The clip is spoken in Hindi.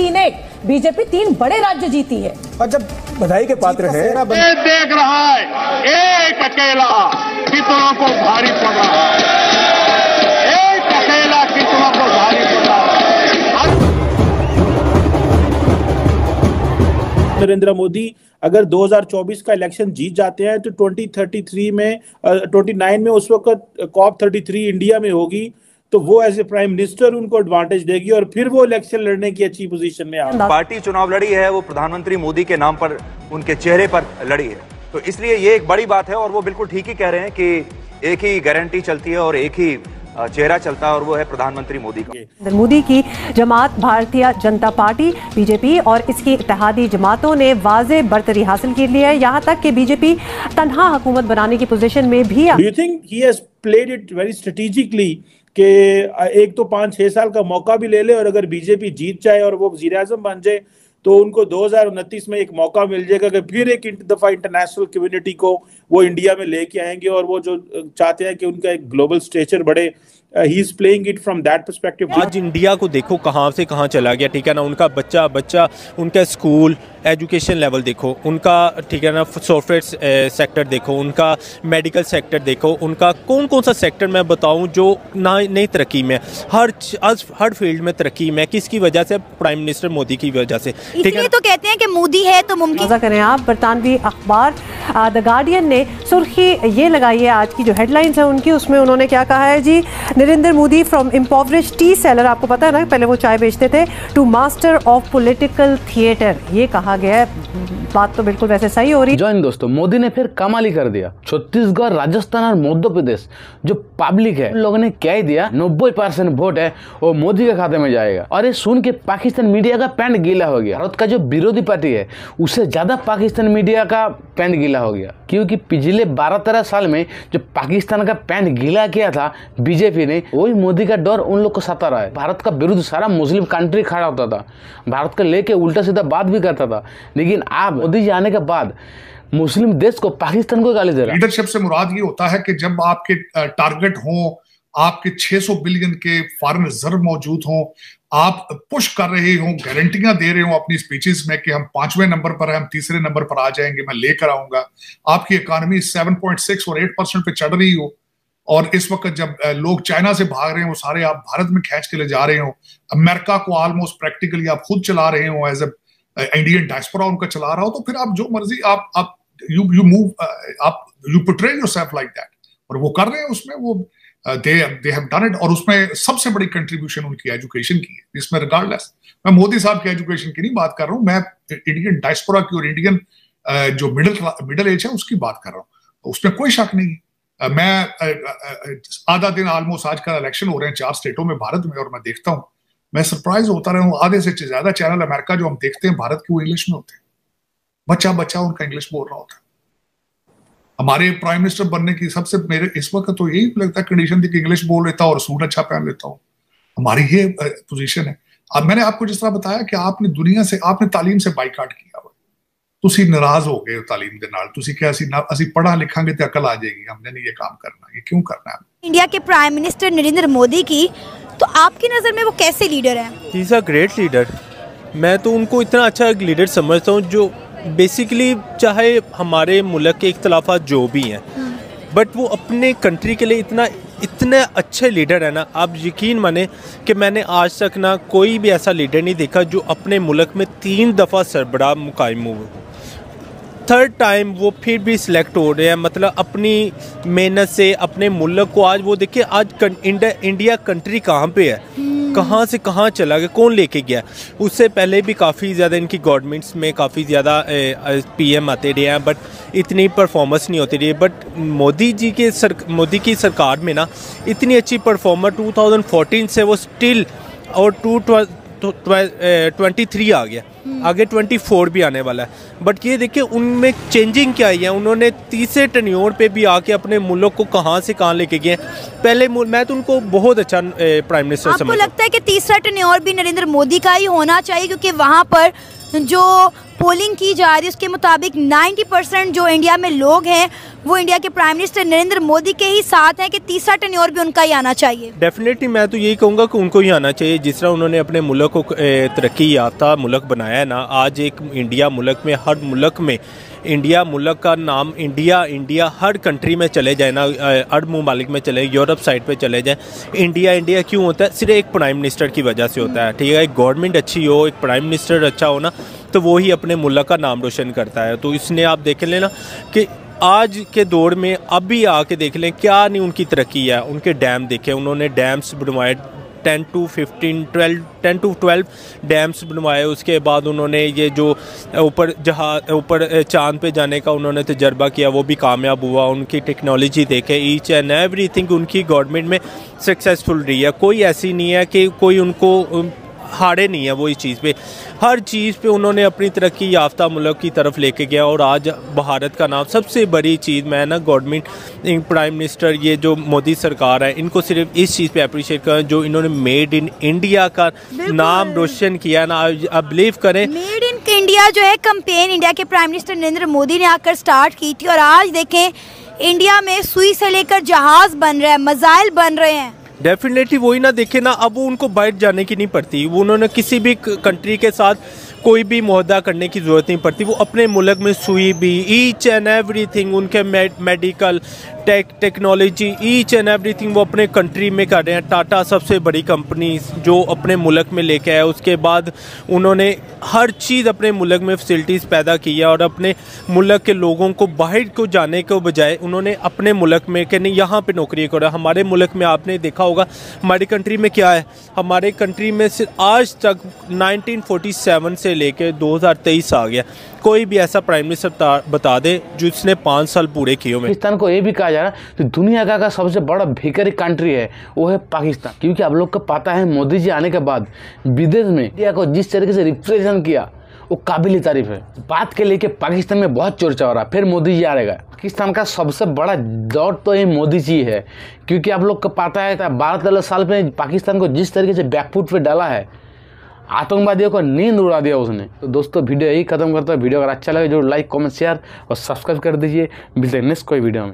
3-1 बीजेपी 3 बड़े राज्य जीती है। और जब बधाई के पात्र हैं, देख रहा है एक अकेला कितनों को भारी पड़ रहा है, एक अकेला कितनों को भारी पड़ रहा है। नरेंद्र मोदी अगर 2024 का इलेक्शन जीत जाते हैं तो 2033 में 29 में उस वक्त COP33 इंडिया में होगी, तो वो एज ए प्राइम मिनिस्टर उनको एडवांटेज देगी और फिर वो इलेक्शन लड़ने की अच्छी पोजीशन में आएंगे। पार्टी चुनाव लड़ी है वो प्रधानमंत्री मोदी के नाम पर, उनके चेहरे पर लड़ी है, तो इसलिए ये एक बड़ी बात है। और वो बिल्कुल ठीक ही कह रहे हैं कि एक ही गारंटी चलती है और एक ही चेहरा चलता है और वो है प्रधानमंत्री मोदी का। मोदी की जमात भारतीय जनता पार्टी बीजेपी और इसकी इत्तेहादी जमातों ने वाज़े बरतरी हासिल की है, यहाँ तक कि बीजेपी तन्हा हुकूमत बनाने की पोजीशन में भी। Do you think he has played it very strategically कि एक तो 5-6 साल का मौका भी ले ले और अगर बीजेपी जीत जाए और वो वज़ीर आज़म बन जाए तो उनको 2029 में एक मौका मिल जाएगा कि फिर एक दफा इंटरनेशनल कम्युनिटी को वो इंडिया में लेके आएंगे और वो जो चाहते हैं कि उनका एक ग्लोबल स्टेचर बढ़े, he is playing it from that perspective. आज इंडिया को देखो कहाँ से कहाँ चला गया, ठीक है ना। उनका बच्चा उनका स्कूल एजुकेशन लेवल देखो उनका, ठीक है ना। सॉफ्टवेयर सेक्टर देखो उनका, मेडिकल सेक्टर देखो उनका, कौन कौन सा सेक्टर मैं बताऊं जो नई तरक्की में, हर फील्ड में तरक्की में, किसकी वजह से? प्राइम मिनिस्टर मोदी की वजह से, ठीक है। तो कहते हैं कि मोदी है तो मुमकिन। करें आप, बरतानवी अखबार द गार्डियन ने सुर्खी ये लगाई है आज की जो हेडलाइंस है उनकी, उसमें उन्होंने क्या कहा है जी, Narendra Modi from impoverished tea seller, आपको पता है ना पहले वो चाय बेचते थे, to master of political theatre, ये कहा गया है। बात तो बिल्कुल वैसे सही हो रही। जॉइन दोस्तों, मोदी ने फिर कमाल ही कर दिया। छत्तीसगढ़, राजस्थान और मध्य प्रदेश जो पब्लिक है उन लोगों ने क्या ही दिया, 90% वोट है वो मोदी के खाते में जाएगा। और ये सुन के पाकिस्तान मीडिया का पैंट गीला हो गया। भारत का जो विरोधी पार्टी है उससे ज्यादा पाकिस्तान मीडिया का पैंट गीला हो गया, क्योंकि पिछले 12-13 साल में जो पाकिस्तान का पैंट गीला किया था बीजेपी ने, वही मोदी का डर उन लोग को सता रहा है। भारत का विरुद्ध सारा मुस्लिम कंट्री खड़ा होता था, भारत को लेके उल्टा सीधा बात भी करता था, लेकिन अब मोदी जी आने के बाद मुस्लिम देश को पाकिस्तान को गाली दे रहा है। लीडरशिप से मुराद ये होता है कि जब आपके टारगेट हो, आपके 600 बिलियन के फॉरेन रिजर्व मौजूद हो, आप पुश कर रहे हो, गारंटियां दे रहे हो अपनी स्पीचेस में कि हम 5वें नंबर पर हैं, हम 3रे नंबर पर आ जाएंगे, मैं लेकर आऊंगा, आपकी इकोनॉमी 7.6 और 8% पे चढ़ रही हो, और इस वक्त जब लोग चाइना से भाग रहे हो सारे आप भारत में खींच के ले जा रहे हो, अमेरिका को ऑलमोस्ट प्रैक्टिकली आप खुद चला रहे हो, एज ए इंडियन डायस्पोरा उनका चला रहा हो, तो फिर आप जो मर्जी आप यू मूव, आप you portray yourself like that, और वो कर रहे हैं उसमें, वो दे हैव डन इट। और उसमें सबसे बड़ी कंट्रीब्यूशन उनकी एजुकेशन की है, इसमें रिगार्डलेस मैं मोदी साहब की एजुकेशन की नहीं बात कर रहा हूँ, मैं इंडियन डायस्पोरा की और इंडियन जो मिडिल एज है उसकी बात कर रहा हूँ, उसमें कोई शक नहीं। मैं आधा दिन ऑलमोस्ट आजकल इलेक्शन हो रहे हैं 4 स्टेटों में भारत में, और मैं देखता हूँ, मैं सरप्राइज होता रहा हूँ, आधे से ज्यादा चैनल अमेरिका जो हम देखते हैं भारत के वो इंग्लिश में होते हैं, बच्चा उनका इंग्लिश बोल रहा होता है। हमारे प्राइम मिनिस्टर बनने की सबसे मेरे इस वक्त तो यही लगता है कंडीशन थी कि इंग्लिश बोल लेता और सूट अच्छा पहन लेता हूँ, हमारी ये पोजीशन है। अब मैंने आपको जिस तरह बताया कि आपने दुनिया से, आपने तालीम से बाइकाट किया हुआ, तुसी नाराज हो गए तालीम के नाल, तुसी क्या असी पढ़ा लिखांगे तो अकल आ जाएगी, हमने नहीं ये काम करना, ये क्यों करना है। इंडिया के प्राइम मिनिस्टर नरेंद्र मोदी की, तो आपकी नजर में वो कैसे लीडर है? He is a great leader. मैं तो उनको इतना अच्छा लीडर समझता हूँ जो बेसिकली चाहे हमारे मुल्क के इख्तलाफात जो भी हैं, बट वो अपने कंट्री के लिए इतने अच्छे लीडर है ना। आप यकीन माने कि मैंने आज तक ना कोई भी ऐसा लीडर नहीं देखा जो अपने मुल्क में 3 दफ़ा सरबराह मुकाम हुए, 3rd टाइम वो फिर भी सिलेक्ट हो रहे हैं, मतलब अपनी मेहनत से अपने मुल्क को। आज वो देखिए आज इंडिया कंट्री कहाँ पे है, कहाँ से कहाँ चला गया, कौन लेके गया। उससे पहले भी काफ़ी ज़्यादा इनकी गवर्नमेंट्स में काफ़ी ज़्यादा PM आते रहे हैं, बट इतनी परफॉर्मेंस नहीं होती रही। बट मोदी की सरकार में ना इतनी अच्छी परफॉर्मेंस 2014 से वो स्टिल, और 23 आ गया, आगे 24 भी आने वाला है। बट ये देखिए उनमें चेंजिंग क्या आई है, उन्होंने 3रे टर्न्योर पे भी आके अपने मुल्क को कहाँ से कहाँ लेके गए। पहले मैं तो उनको बहुत अच्छा प्राइम मिनिस्टर समझता हूं। आपको लगता है कि 3रा टर्न्योर भी नरेंद्र मोदी का ही होना चाहिए, क्योंकि वहाँ पर जो पोलिंग की जा रही है उसके मुताबिक 90% जो इंडिया में लोग हैं वो इंडिया के प्राइम मिनिस्टर नरेंद्र मोदी के ही साथ हैं कि तीसरा टेन्योर भी उनका ही आना चाहिए। डेफिनेटली मैं तो यही कहूँगा कि उनको ही आना चाहिए। जिस तरह उन्होंने अपने मुल्क को तरक्की याफ्ता मुल्क बनाया है ना, आज एक इंडिया मुल्क में, हर मुल्क में इंडिया मुल्क का नाम इंडिया हर कंट्री में चले जाए ना, हर ममालिक में चले, यूरोप साइड पे चले जाए, इंडिया क्यों होता है? सिर्फ एक प्राइम मिनिस्टर की वजह से होता है। ठीक है, एक गवर्नमेंट अच्छी हो, एक प्राइम मिनिस्टर अच्छा हो ना, तो वो ही अपने मुल्क का नाम रोशन करता है। तो इसने आप देख लेना कि आज के दौर में अब भी आके देख लें क्या नहीं उनकी तरक्की है। उनके डैम देखे, उन्होंने डैम्स बनवाए 10 to 12 डैम्स बनवाए। उसके बाद उन्होंने ये जो ऊपर चांद पे जाने का उन्होंने तजर्बा किया, वो भी कामयाब हुआ। उनकी टेक्नोलॉजी देखे, ईच एंड एवरीथिंग उनकी गवर्नमेंट में सक्सेसफुल रही है। कोई ऐसी नहीं है कि कोई उनको हारे नहीं है वो इस चीज़ पे, हर चीज़ पे उन्होंने अपनी तरक्की याफ्ता मुल्क की तरफ लेके गया। और आज भारत का नाम, सबसे बड़ी चीज़ मैं ना गवर्नमेंट, प्राइम मिनिस्टर, ये जो मोदी सरकार है, इनको सिर्फ इस चीज़ पे अप्रिशिएट करें जो इन्होंने मेड इन इंडिया का नाम रोशन किया ना। आप बिलीव करें, मेड इन इंडिया जो है कैंपेन इंडिया के प्राइम मिनिस्टर नरेंद्र मोदी ने आकर स्टार्ट की थी और आज देखें इंडिया में सुई से लेकर जहाज बन रहे हैं, मिसाइल बन रहे हैं। डेफिनेटली वही ना, देखे ना, अब वो उनको बाहर जाने की नहीं पड़ती, वो उन्होंने किसी भी कंट्री के साथ कोई भी मुआहदा करने की ज़रूरत नहीं पड़ती। वो अपने मुल्क में सुई भी, ईच एंड एवरीथिंग, उनके medical technology, each and everything वो अपने कंट्री में कर रहे हैं। टाटा सबसे बड़ी कंपनी जो अपने मुल्क में लेके आया, उसके बाद उन्होंने हर चीज़ अपने मुल्क में फैसिलिटीज़ पैदा की है। और अपने मुल्क के लोगों को बाहर को जाने के बजाय उन्होंने अपने मुल्क में कि नहीं यहाँ पे नौकरी करो। हमारे मुल्क में आपने देखा होगा हमारी कंट्री में क्या है, हमारे कंट्री में सिर्फ आज तक 1947 से लेकर 2023 आ गया, कोई भी ऐसा प्राइम मिनिस्टर बता दे जिसने 5 साल पूरे किए हुए। पाकिस्तान को ये भी कहा जा रहा है कि दुनिया का सबसे बड़ा भिखारी कंट्री है वो है पाकिस्तान, क्योंकि आप लोग को पता है मोदी जी आने के बाद विदेश में इंडिया को जिस तरीके से रिप्रेजेंट किया वो काबिल तारीफ है। बात के लेके पाकिस्तान में बहुत चर्चा हो रहा है, फिर मोदी जी आ रहेगा। पाकिस्तान का सबसे बड़ा दौर तो ये मोदी जी है, क्योंकि आप लोग को पता है 12-13 साल में पाकिस्तान को जिस तरीके से बैकफुट पे डाला है, आतंकवादियों को नींद उड़ा दिया उसने। तो दोस्तों वीडियो यही खत्म करता है। वीडियो अगर अच्छा लगे जरूर लाइक, कमेंट, शेयर और सब्सक्राइब कर दीजिए। मिलते हैं नेक्स्ट कोई वीडियो में।